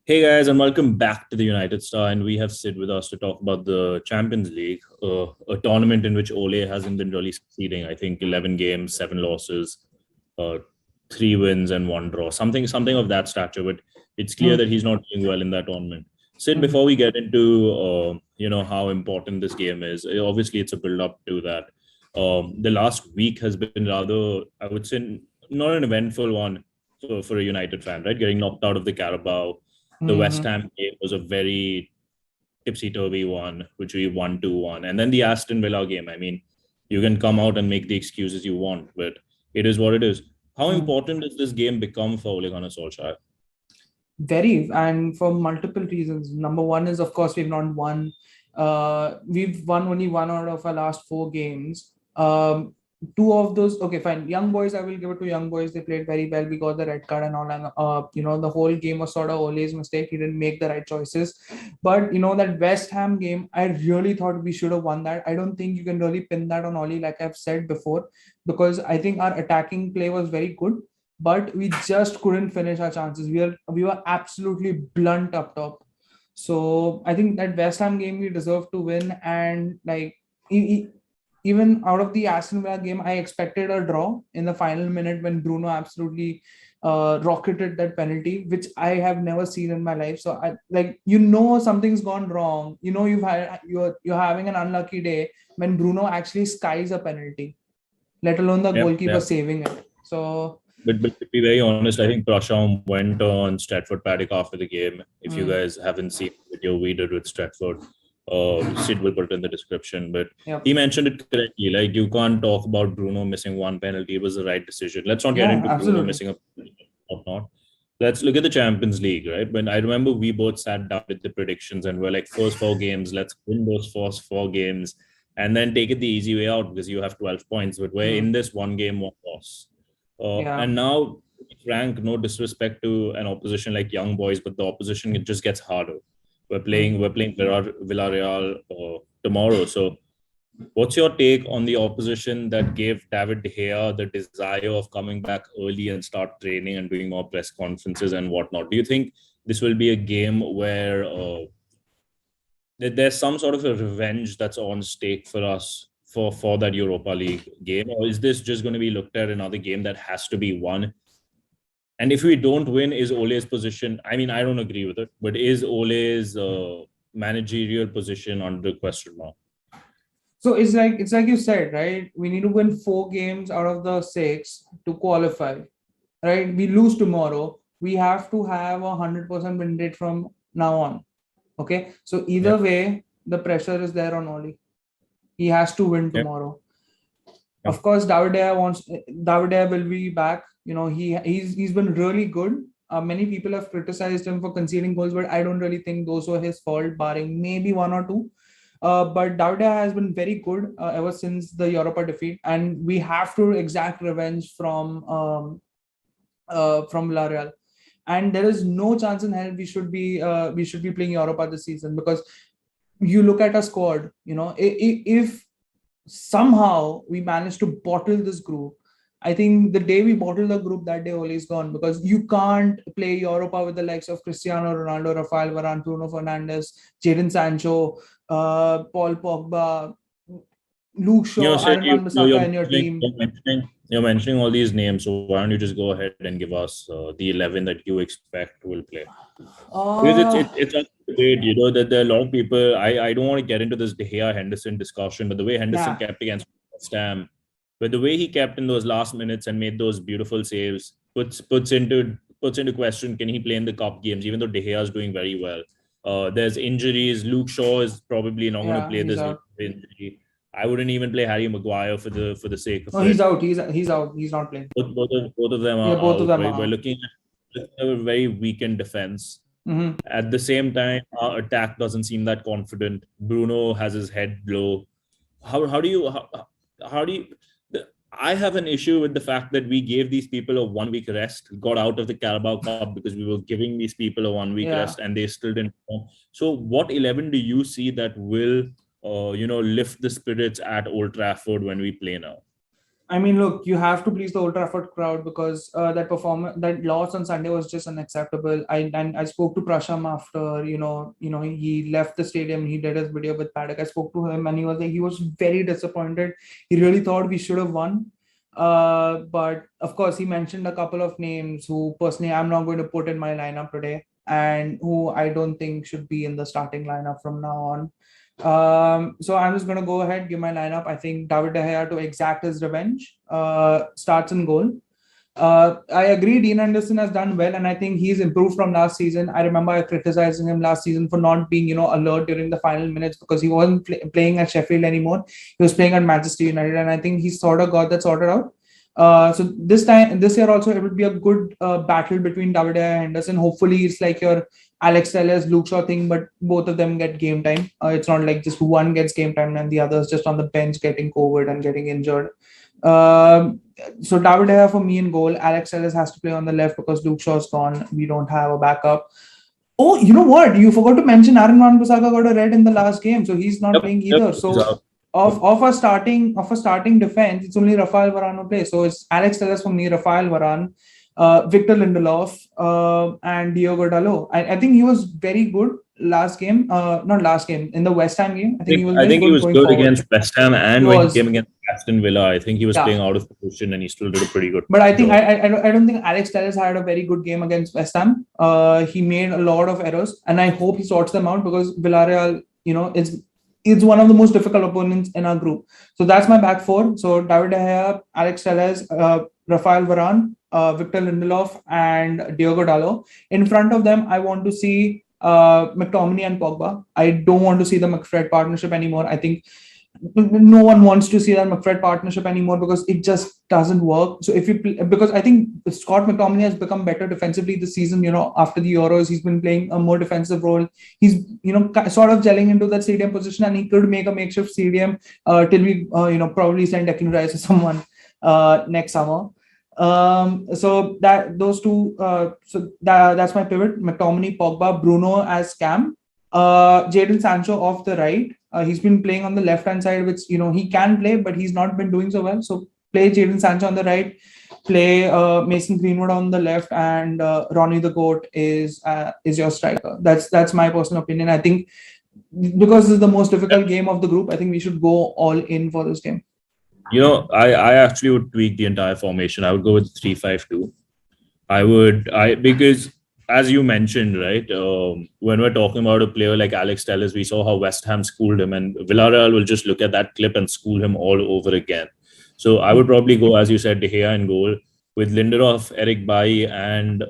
Hey guys, and welcome back to the United Star. And we have Sid with us to talk about the Champions League, a tournament in which Ole hasn't been really succeeding. I think 11 games, seven losses, uh, three wins and one draw, something of that stature. But it's clear Hmm. that he's not doing well in that tournament. Sid, Hmm. before we get into how important this game is, obviously it's a build up to that. The last week has been rather, I would say, not an eventful one for a United fan, right? Getting knocked out of the Carabao. The West Hmm. Ham game was a very tipsy-turvy one, which we won 2-1. And then the Aston Villa game. I mean, you can come out and make the excuses you want, but it is what it is. How Hmm. important does this game become for Ole Gunnar Solskjaer? Very, and for multiple reasons. Number one is, of course, we've not won. We've won only one out of our last four games. Two of those, okay, fine. Young boys, I will give it to young boys. They played very well. We got the red card and all, and the whole game was sort of Ole's mistake. He didn't make the right choices. But that West Ham game, I really thought we should have won that. I don't think you can really pin that on Ole, like I've said before, because I think our attacking play was very good, but we just couldn't finish our chances. We were absolutely blunt up top. So I think that West Ham game we deserved to win, and like even out of the Aston Villa game, I expected a draw in the final minute when Bruno absolutely rocketed that penalty, which I have never seen in my life. So I like something's gone wrong. You're having an unlucky day when Bruno actually skies a penalty, let alone the Yeah, goalkeeper yeah. saving it. So. But to be very honest, I think Prasham went on Stratford Paddock after the game. If you Mm, guys haven't seen the video we did with Stratford, Sid will put it in the description. But yep. he mentioned it correctly. Like, you can't talk about Bruno missing one penalty. It was the right decision. Let's not get Yeah, into Bruno absolutely. missing a penalty or not. Let's look at the Champions League, right? When I remember we both sat down with the predictions and we're like, first four games, let's win those first four games and then take it the easy way out because you have 12 points. But we're Mm, in this one game, one loss. yeah. And now, Frank, no disrespect to an opposition like Young Boys, but the opposition, it just gets harder. Mm. We're playing Villarreal tomorrow. So, what's your take on the opposition that gave David De Gea the desire of coming back early and start training and doing more press conferences and whatnot? Do you think this will be a game where there's some sort of a revenge that's on stake for us for that Europa League game, or is this just going to be looked at another game that has to be won? And if we don't win, is Ole's position? I mean, I don't agree with it, but is Ole's managerial position under question mark? So it's like you said, right? We need to win four games out of the six to qualify. Right? We lose tomorrow. We have to have 100% win rate from now on. Okay. So either Yep. way, the pressure is there on Oli. He has to win Yep. tomorrow. Of Yep. course, David Dea will be back. He's been really good. Many people have criticized him for conceding goals, but I don't really think those were his fault, barring maybe one or two. But David Dea has been very good ever since the Europa defeat, and we have to exact revenge from Villarreal. And there is no chance in hell we should be playing Europa this season, because you look at a squad. If somehow we manage to bottle this group, I think the day we bottle the group, that day Ole is gone, because you can't play Europa with the likes of Cristiano Ronaldo, Rafael Varane, Bruno Fernandes, Jadon Sancho, Paul Pogba, Luke You know, Shaw, Sid, Aaron Wan-Bissaka in your team. you're mentioning all these names. So why don't you just go ahead and give us the 11 that you expect will play? Because Uh, it's a debate, that there are a lot of people. I don't want to get into this De Gea Henderson discussion, but the way Henderson yeah. kept against West Ham, but the way he kept in those last minutes and made those beautiful saves puts into question, can he play in the cup games, even though De Gea is doing very well. There's injuries. Luke Shaw is probably not going to Yeah, play he's this out. injury. I wouldn't even play Harry Maguire for the sake No, of he's it. out. He's out. He's not playing. Both of them Yeah, are both of out. them Right, we're are out. looking at a very weakened defense. Hmm. At the same time, our attack doesn't seem that confident. Bruno has his head low. How do you how do you? I have an issue with the fact that we gave these people a 1 week rest, got out of the Carabao Cup because we were giving these people a 1 week Yeah. rest, and they still didn't perform. So, what 11 do you see that will, lift the spirits at Old Trafford when we play now? I mean, look, you have to please the Old Trafford crowd because that loss on Sunday was just unacceptable. I spoke to Prasham after he left the stadium. He did his video with Paddock. I spoke to him and he was like he was very disappointed. He really thought we should have won. But of course, he mentioned a couple of names who personally I'm not going to put in my lineup today and who I don't think should be in the starting lineup from now on. So I'm just going to go ahead, give my lineup. I think David De Gea to exact his revenge starts in goal. I agree, Dean Anderson has done well, and I think he's improved from last season. I remember I criticizing him last season for not being, alert during the final minutes because he wasn't playing at Sheffield anymore. He was playing at Manchester United, and I think he sort of got that sorted out. So this year also, it would be a good battle between David De Gea and Henderson. Hopefully, it's like your Alex Telles, Luke Shaw thing, but both of them get game time. It's not like just one gets game time and the other's just on the bench getting COVID and getting injured. So David De Gea for me in goal. Alex Telles has to play on the left because Luke Shaw's gone. We don't have a backup. Oh, you know what? You forgot to mention Aaron Wan-Bissaka got a red in the last game, so he's not playing either. So of a starting defense, it's only Rafael Varane who plays. So it's Alex Telles for me, Rafael Varane, Victor Lindelof, and Diogo Dalot. I think he was very good last game. Not last game, in the West Ham game. I think he was I very think he good was going good forward. against West Ham and when he came against Aston Villa. I think he was playing out of position and he still did a pretty good But I think I don't think Alex Telles had a very good game against West Ham. He made a lot of errors, and I hope he sorts them out because Villarreal, it's one of the most difficult opponents in our group. So that's my back four. So David De Gea, Alex Telles, Rafael Varane, Victor Lindelof, and Diogo Dalot. In front of them, I want to see McTominay and Pogba. I don't want to see the McFred partnership anymore. I think no one wants to see that McFred partnership anymore because it just doesn't work. So because I think Scott McTominay has become better defensively this season, after the Euros, he's been playing a more defensive role. He's, sort of gelling into that CDM position, and he could make a makeshift CDM till we, probably send Declan Rice or someone next summer. So those two, that's my pivot. McTominay, Pogba, Bruno as Cam, Jadon Sancho off the right. He's been playing on the left hand side, which he can play, but he's not been doing so well. So play Jadon Sancho on the right, play Mason Greenwood on the left, and Ronnie the Goat is your striker. That's my personal opinion. I think because this is the most difficult game of the group, I think we should go all in for this game. I actually would tweak the entire formation. I would go with 3-5-2. Because as you mentioned, right, when we're talking about a player like Alex Telles, we saw how West Ham schooled him, and Villarreal will just look at that clip and school him all over again. So I would probably go, as you said, De Gea in goal with Lindelof, Eric Bailly, and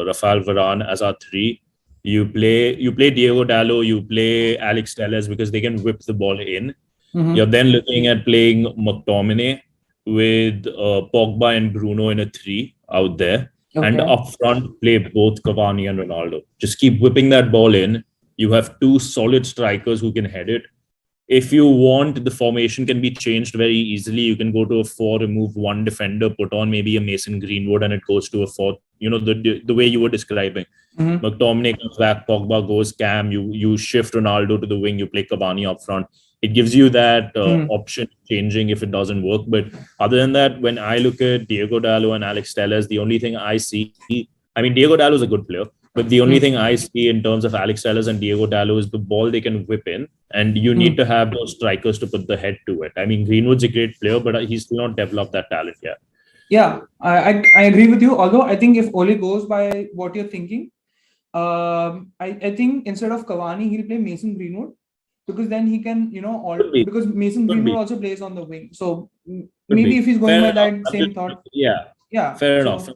Rafael Varane as our three. You play Diogo Dalot, you play Alex Telles because they can whip the ball in. Mm-hmm. You're then looking at playing McTominay with Pogba and Bruno in a 3 out there. Okay. And up front, play both Cavani and Ronaldo. Just keep whipping that ball in. You have 2 solid strikers who can head it. If you want, the formation can be changed very easily. You can go to a 4, remove 1 defender, put on maybe a Mason Greenwood, and it goes to a 4. The way you were describing. Mm-hmm. McTominay comes back, Pogba goes Cam. You shift Ronaldo to the wing. You play Cavani up front. It gives you that option changing if it doesn't work. But other than that, when I look at Diogo Dalot and Alex Telles, the only thing I see, Diogo Dalot is a good player, but the only thing I see in terms of Alex Telles and Diogo Dalot is the ball they can whip in, and you need to have those strikers to put the head to it. Greenwood's a great player, but he's still not developed that talent yet. Yeah, I agree with you. Although I think if Ole goes by what you're thinking, I think instead of Cavani, he'll play Mason Greenwood. Because then he can, because Mason Greenwood also plays on the wing. So maybe if he's going by that same thought. Yeah. Fair enough.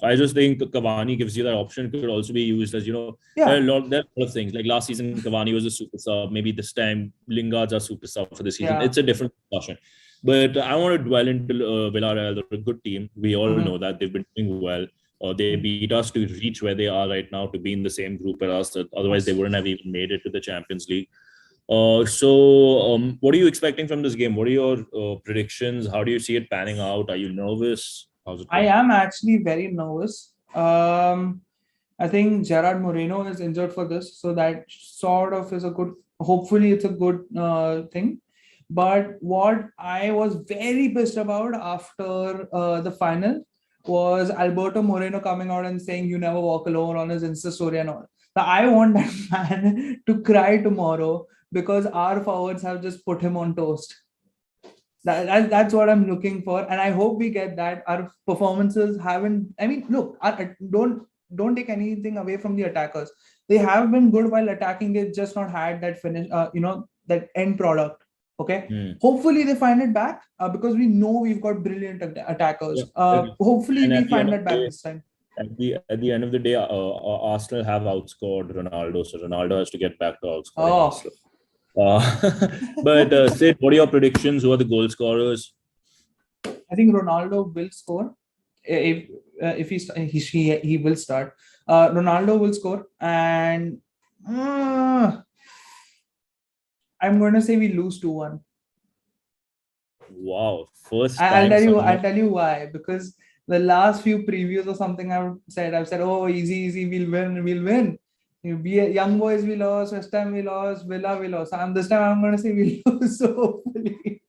I just think Cavani gives you that option. It could also be used as, there are a lot of things. Like last season, Cavani was a super sub. Maybe this time, Lingard's a super sub for this season. Yeah. It's a different discussion. But I want to dwell into Villarreal. They're a good team. We all know that they've been doing well. They beat us to reach where they are right now, to be in the same group as us. Otherwise, they wouldn't have even made it to the Champions League. What are you expecting from this game? What are your predictions? How do you see it panning out? Are you nervous? How's it going? I am actually very nervous. I think Gerard Moreno is injured for this, so that sort of is a good. Hopefully, it's a good thing. But what I was very pissed about after the final was Alberto Moreno coming out and saying "You never walk alone" on his Insta story and all. Now, I want that man to cry tomorrow because our forwards have just put him on toast. That's what I'm looking for, and I hope we get that. Our performances haven't. I mean, look, don't take anything away from the attackers. They have been good while attacking. They've just not had that finish. That end product. Okay. Hopefully they find it back because we know we've got brilliant attackers. Hopefully we find that back this time. At the end of the day, Arsenal have outscored Ronaldo, so Ronaldo has to get back to outscoring Arsenal. But Sid, what are your predictions? Who are the goal scorers? I think Ronaldo will score. If he will start. Ronaldo will score, and I'm going to say we lose 2-1. Wow, first time. I'll tell you why. Because the last few previews or something I've said, oh, easy, we'll win. Young boys we lost, West Ham we lost, Villa we lost. This time I'm going to say we lose. So hopefully.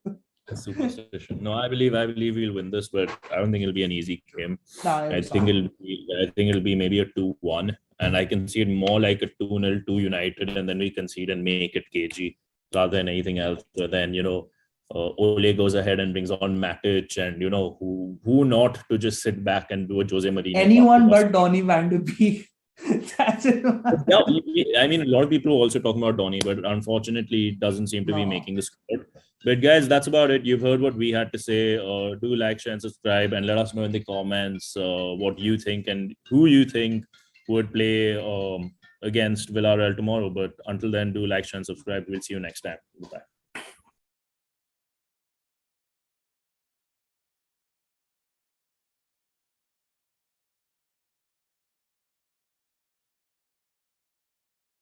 Superstition. No, I believe we'll win this, but I don't think it'll be an easy game. I think it'll be maybe a 2-1, and I can see it more like a 2-0 to United, and then we concede and make it cagey rather than anything else. But then Ole goes ahead and brings on Matic, and who not to just sit back and do a Jose Mourinho. Anyone but Donny van de Beek. That's it. Yeah, I mean, a lot of people are also talking about Donny, but unfortunately, it doesn't seem to be making the squad. But guys, that's about it. You've heard what we had to say. Do like, share, and subscribe, and let us know in the comments what you think and who you think would play against Villarreal tomorrow. But until then, do like, share, and subscribe. We'll see you next time. Goodbye.